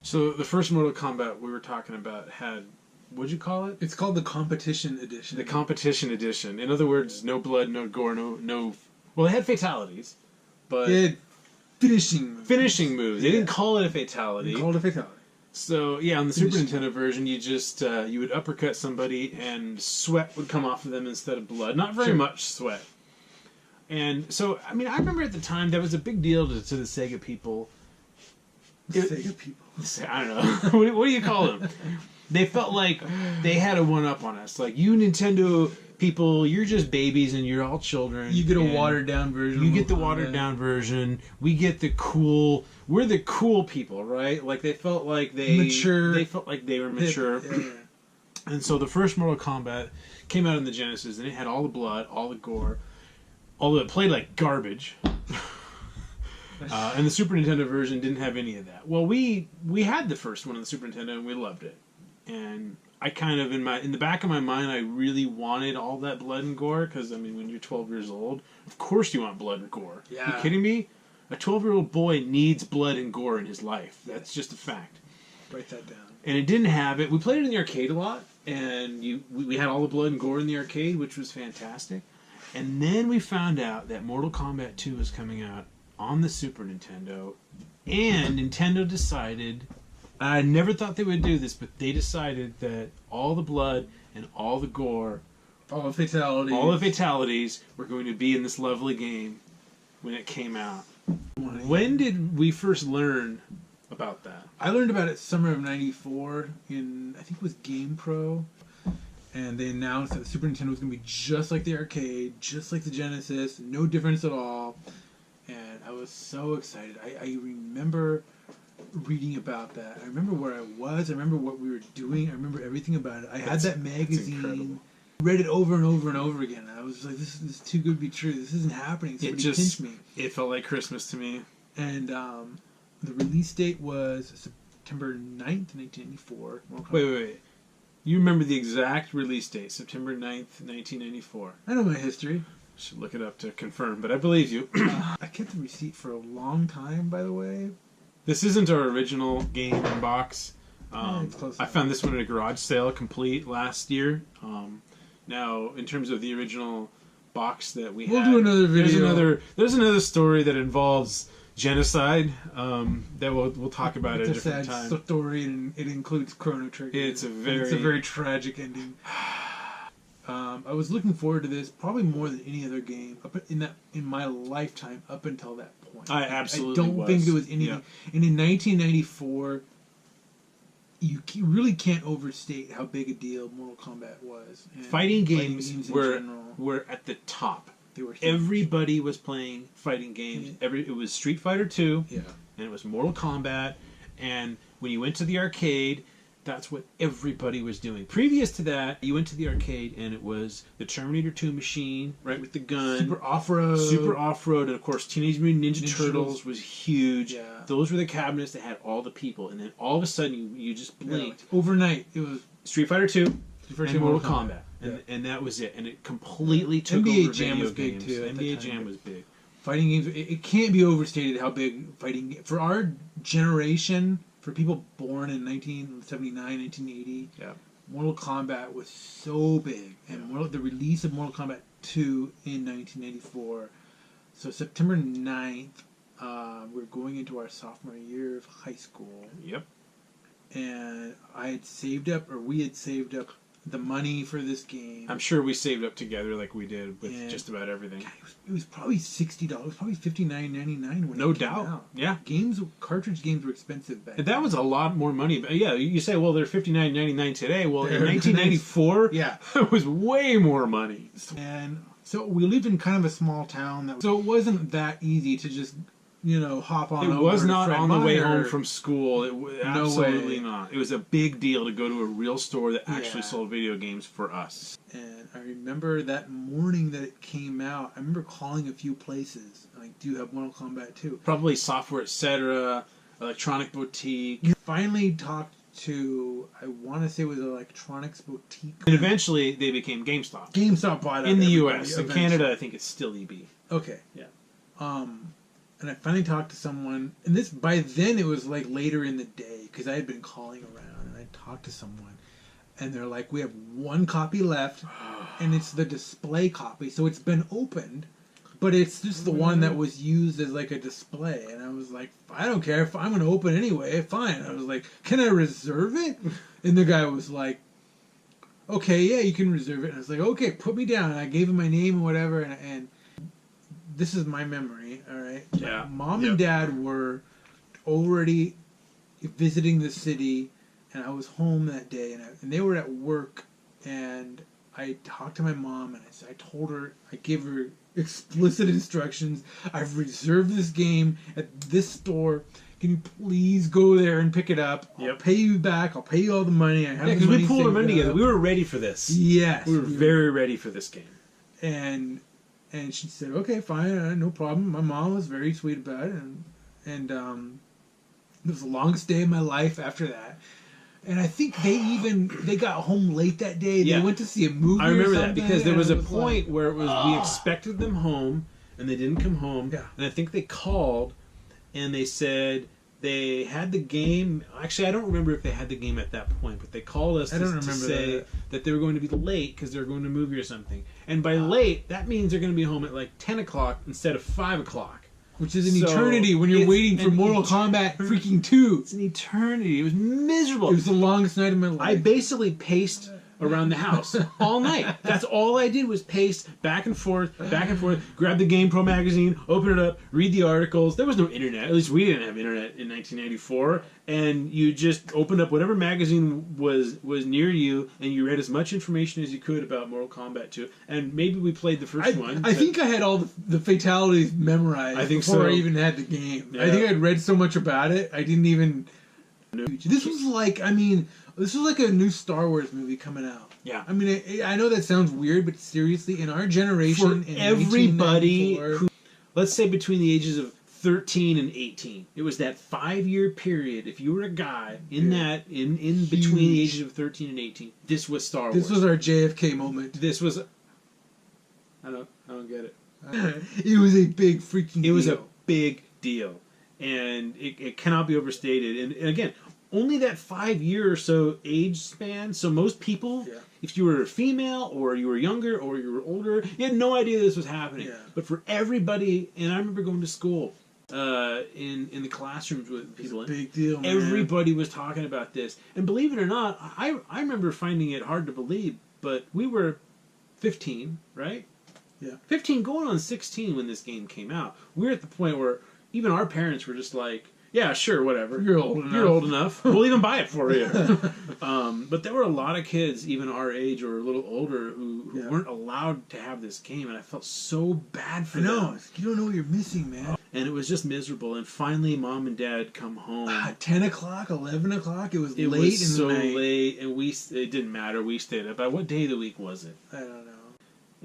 So the first Mortal Kombat we were talking about had, what'd you call it? It's called the Competition Edition. The Competition Edition. In other words, no blood, no gore, no. Well, it had fatalities, but it had finishing moves. They didn't call it a fatality. They called it a fatality. So yeah, on the Super Nintendo version, you just you would uppercut somebody and sweat would come off of them instead of blood. Not very much sweat. And so, I mean, I remember at the time that was a big deal to the Sega people. Sega people. I don't know. What do you call them? They felt like they had a one-up on us. Like, you Nintendo people, you're just babies and you're all children. You get a watered-down version. You get the watered-down version. We get the cool... We're the cool people, right? Like, they felt like mature. They felt like they were mature. Yeah. And so the first Mortal Kombat came out in the Genesis, and it had all the blood, all the gore, although it played like garbage. And the Super Nintendo version didn't have any of that. Well, we had the first one on the Super Nintendo, and we loved it. And I kind of, in the back of my mind, I really wanted all that blood and gore, because, I mean, when you're 12 years old, of course you want blood and gore. Yeah. Are you kidding me? A 12-year-old boy needs blood and gore in his life. That's just a fact. Write that down. And it didn't have it. We played it in the arcade a lot, and we had all the blood and gore in the arcade, which was fantastic. And then we found out that Mortal Kombat 2 was coming out on the Super Nintendo, and Nintendo decided, I never thought they would do this, but they decided that all the blood and all the gore, all the fatalities were going to be in this lovely game when it came out. When did we first learn about that? I learned about it summer of '94 in, I think it was Game Pro, and they announced that the Super Nintendo was going to be just like the arcade, just like the Genesis, no difference at all. And I was so excited. I remember reading about that. I remember where I was. I remember what we were doing. I remember everything about it. I had that magazine. Read it over and over and over again. I was like, this is too good to be true. This isn't happening. Somebody pinch me. It felt like Christmas to me. And the release date was September 9th, 1994. Wait. You remember the exact release date, September 9th, 1994. I know my history. Should look it up to confirm, but I believe you. I kept the receipt for a long time, by the way. This isn't our original game in box. It's close I found this one at a garage sale complete last year. Now, in terms of the original box that we had, we'll do another video. There's another story that involves genocide that we'll talk about at a different time. It's a sad story, and it includes Chrono Trigger. It's a very tragic ending. I was looking forward to this probably more than any other game in my lifetime up until that point. I don't think there was anything. Yeah. And in 1994, you really can't overstate how big a deal Mortal Kombat was. And fighting games were at the top. They were huge. Everybody was playing fighting games. Yeah. It was Street Fighter 2, yeah, and it was Mortal Kombat. And when you went to the arcade, that's what everybody was doing. Previous to that, you went to the arcade, and it was the Terminator 2 machine, right, with the gun. Super Off-Road. And of course, Teenage Mutant Ninja Turtles was huge. Yeah. Those were the cabinets that had all the people. And then all of a sudden, you just blinked. Yeah, overnight, it was Street Fighter 2 and Mortal Kombat. And that was it. And it completely took NBA over Jam video was big games. too. NBA Jam was big. Fighting games, it can't be overstated how big fighting for our generation. For people born in 1979, 1980, yeah, Mortal Kombat was so big. And the release of Mortal Kombat 2 in 1994. So September 9th, we're going into our sophomore year of high school. Yep. And we had saved up the money for this game. I'm sure we saved up together like we did with just about everything. God, it was probably $60, probably $59.99 when no it came doubt. out. Yeah, cartridge games were expensive back then. That was a lot more money. But yeah, you say, well, they're $59.99 today. Well, in 1994, yeah, it was way more money. And so we lived in kind of a small town, so it wasn't that easy to just hop on. It was not on the way home from school. Absolutely not. It was a big deal to go to a real store that actually sold video games for us. And I remember that morning that it came out, I remember calling a few places. Like, do you have Mortal Kombat 2? Probably Software Etc., Electronic Boutique. You finally talked to, I want to say it was Electronics Boutique. And eventually they became GameStop. GameStop bought out in the U.S. In Canada, I think it's still EB. Okay. Yeah. And I finally talked to someone, and this by then it was like later in the day because I had been calling around, and I talked to someone, and they're like, "We have one copy left, and it's the display copy, so it's been opened, but it's just the one that was used as like a display." And I was like, "I don't care if I'm going to open anyway. Fine." I was like, "Can I reserve it?" And the guy was like, "Okay, yeah, you can reserve it." And I was like, "Okay, put me down." And I gave him my name and whatever, and this is my memory, all right? Yeah. Mom and Dad were already visiting the city, and I was home that day, and they were at work, and I talked to my mom, and I told her, I gave her explicit instructions. I've reserved this game at this store. Can you please go there and pick it up? I'll pay you back. I'll pay you all the money. I have because we pulled our money together. We were ready for this. Yes. We were very ready for this game. And she said, "Okay, fine, no problem." My mom was very sweet about it, and it was the longest day of my life after that. And I think they got home late that day. They went to see a movie. I remember or that because there was a point like, where it was we expected them home and they didn't come home. Yeah. And I think they called and they said they had the game. Actually, I don't remember if they had the game at that point, but they called us to say that they were going to be late because they were going to a movie or something. And by late, that means they're going to be home at like 10 o'clock instead of 5 o'clock. Which is an eternity when you're waiting for Mortal Kombat freaking 2. It's an eternity. It was miserable. It was the longest night of my life. I basically paced around the house all night. That's all I did was pace back and forth, grab the GamePro magazine, open it up, read the articles. There was no internet. At least we didn't have internet in 1994. And you just opened up whatever magazine was near you, and you read as much information as you could about Mortal Kombat 2. And maybe we played the first one. I think I had all the fatalities memorized before I even had the game. Yeah. I think I'd read so much about it, I didn't even... This was like, this was like a new Star Wars movie coming out. Yeah. I mean, I know that sounds weird, but seriously, in our generation... For everybody who, let's say between the ages of 13 and 18, it was that 5-year period. If you were a guy in between the ages of 13 and 18, this was Star Wars. This was our JFK moment. This was... I don't get it. It was a big freaking deal. It was a big deal. And it cannot be overstated. And again, only that 5-year or so age span. So most people, if you were a female or you were younger or you were older, you had no idea this was happening. Yeah. But for everybody, and I remember going to school in the classrooms with people. It's a big deal, man. Everybody was talking about this. And believe it or not, I remember finding it hard to believe, but we were 15, right? Yeah. 15 going on 16 when this game came out. We were at the point where even our parents were just like, yeah, sure, whatever. You're old enough. You're old enough. We'll even buy it for you. But there were a lot of kids, even our age or a little older, who weren't allowed to have this game, and I felt so bad for them. You don't know what you're missing, man. And it was just miserable. And finally, Mom and Dad come home. 10 o'clock, 11 o'clock. It was late in the night. It was so late, and it didn't matter. We stayed up. What day of the week was it? I don't know.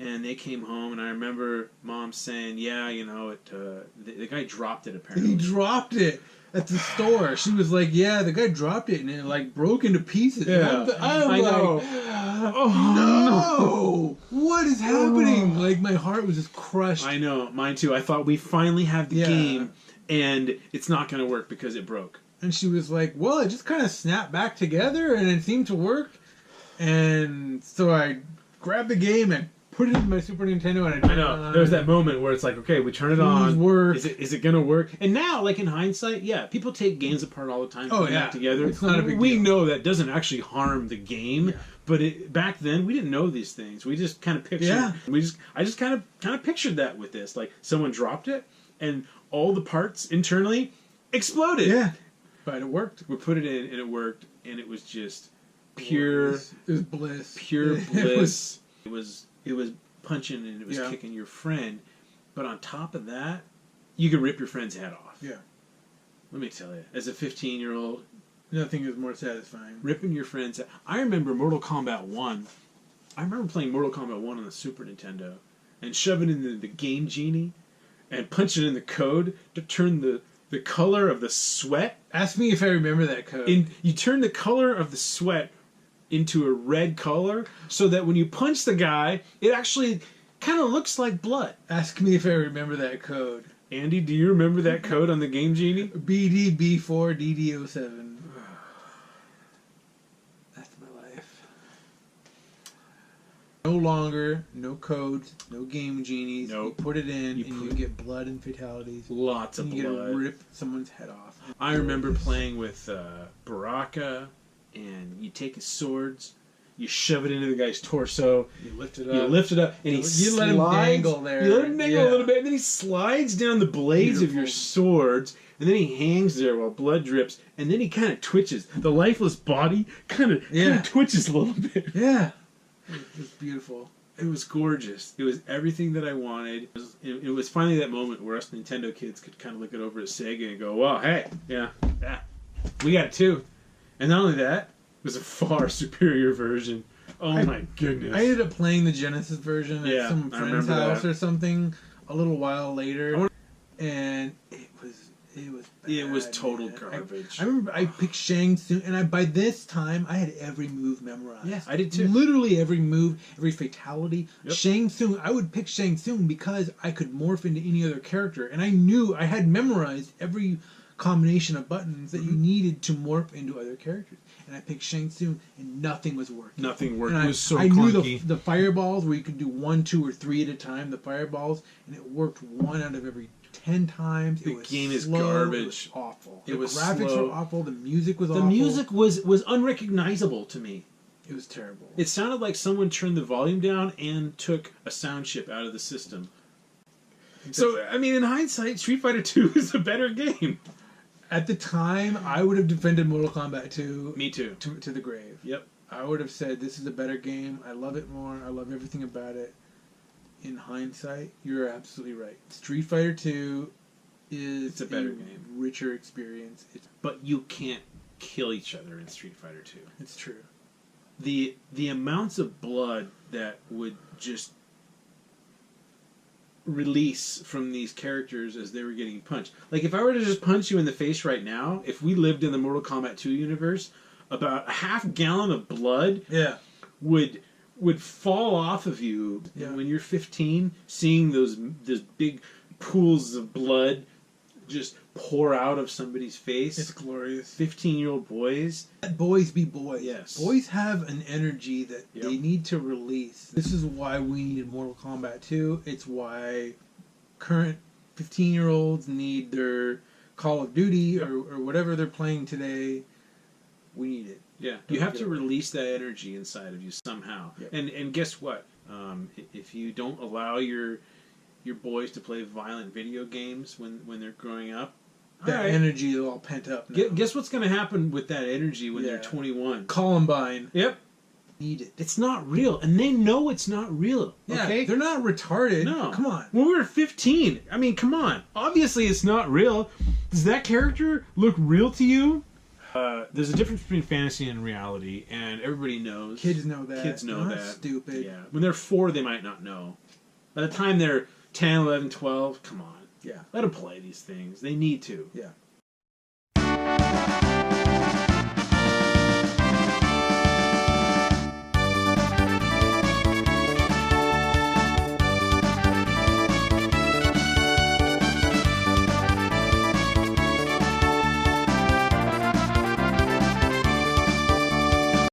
And they came home, and I remember Mom saying, "Yeah, the guy dropped it. Apparently, he dropped it at the store." She was like, "Yeah, the guy dropped it, and it like broke into pieces." Yeah, I know. Oh no! What is happening? Like my heart was just crushed. I know, mine too. I thought we finally have the game, and it's not going to work because it broke. And she was like, "Well, it just kind of snapped back together, and it seemed to work." And so I grabbed the game and put it into my Super Nintendo, and I know. There was that moment where it's like, okay, we turn it on. Is it gonna work? And now, like in hindsight, people take games apart all the time. Put them back together. It's not a big deal. We know that doesn't actually harm the game, but back then we didn't know these things. We just kind of pictured. Yeah. I just kind of pictured that with this. Like someone dropped it, and all the parts internally exploded. Yeah, but it worked. We put it in, and it worked, and it was just pure. It was bliss. Pure bliss. It was punching and it was kicking your friend. But on top of that, you could rip your friend's head off. Yeah. Let me tell you, as a 15-year-old... Nothing is more satisfying. Ripping your friend's head... I remember Mortal Kombat 1. I remember playing Mortal Kombat 1 on the Super Nintendo and shoving in the Game Genie and punching in the code to turn the color of the sweat... Ask me if I remember that code. You turn the color of the sweat into a red color so that when you punch the guy, it actually kind of looks like blood. Ask me if I remember that code. Andy, do you remember that code on the Game Genie? BDB4DD07. That's my life. No longer, no codes, no Game Genies. Nope. You put it in, you get blood and fatalities. Lots of and you blood. get to rip someone's head off. I remember playing with Baraka, and you take his swords, you shove it into the guy's torso, You lift it you up. lift it up, and he You let him dangle there. You let him dangle Yeah. a little bit, and then he slides down the blades of your swords, and then he hangs there while blood drips, and then he kind of twitches. The lifeless body kind of twitches a little bit. Yeah. It was beautiful. It was gorgeous. It was everything that I wanted. It was finally that moment where us Nintendo kids could kind of look it over at Sega and go, well, hey, yeah, we got it too. And not only that, it was a far superior version. Oh my goodness. I ended up playing the Genesis version at some friend's house or something a little while later, and it was bad, it was total garbage. I remember I picked Shang Tsung, and by this time I had every move memorized. Yeah, I did too. Literally every move, every fatality. Yep. Shang Tsung, I would pick Shang Tsung because I could morph into any other character, and I knew I had memorized every combination of buttons that you needed to morph into other characters. And I picked Shang Tsung, and nothing was working. Nothing worked. And It was so I clunky. knew the fireballs where you could do 1, 2, or 3 at a time. The fireballs, and it worked 1 out of every 10 times. The It was game is slow, garbage. It was awful. It The was graphics slow. were awful. The music was The awful. music was unrecognizable to me. It was terrible. It sounded like someone turned the volume down and took a sound chip out of the system. So, I mean, in hindsight, Street Fighter 2 is a better game. At the time, I would have defended Mortal Kombat 2 Me too. to the grave. Yep. I would have said, this is a better game. I love it more. I love everything about it. In hindsight, you're absolutely right. Street Fighter 2 is a better game. richer experience. But you can't kill each other in Street Fighter 2. It's true. The amounts of blood that would just release from these characters as they were getting punched. Like, if I were to just punch you in the face right now, if we lived in the Mortal Kombat 2 universe, about a half gallon of blood would fall off of you when you're 15, seeing those big pools of blood just pour out of somebody's face. It's glorious. 15-year-old boys. Let boys be boys. Yes. Boys have an energy that they need to release. This is why we needed Mortal Kombat 2. It's why current 15-year-olds need their Call of Duty or whatever they're playing today. We need it. Yeah, you have to release that energy inside of you somehow. Yep. And guess what? If you don't allow your boys to play violent video games when they're growing up, That energy is all pent up now. Guess what's going to happen with that energy when they're 21? Columbine. Yep. Need it. It's not real, and they know it's not real. Yeah, okay? they're not retarded. No. Come on. When we were 15, I mean, come on. Obviously, it's not real. Does that character look real to you? There's a difference between fantasy and reality, and everybody knows. Kids know that. Kids know They're not that. stupid. Yeah. When they're 4, they might not know. By the time they're 10, 11, 12, come on. Yeah. Let them play these things. They need to. Yeah.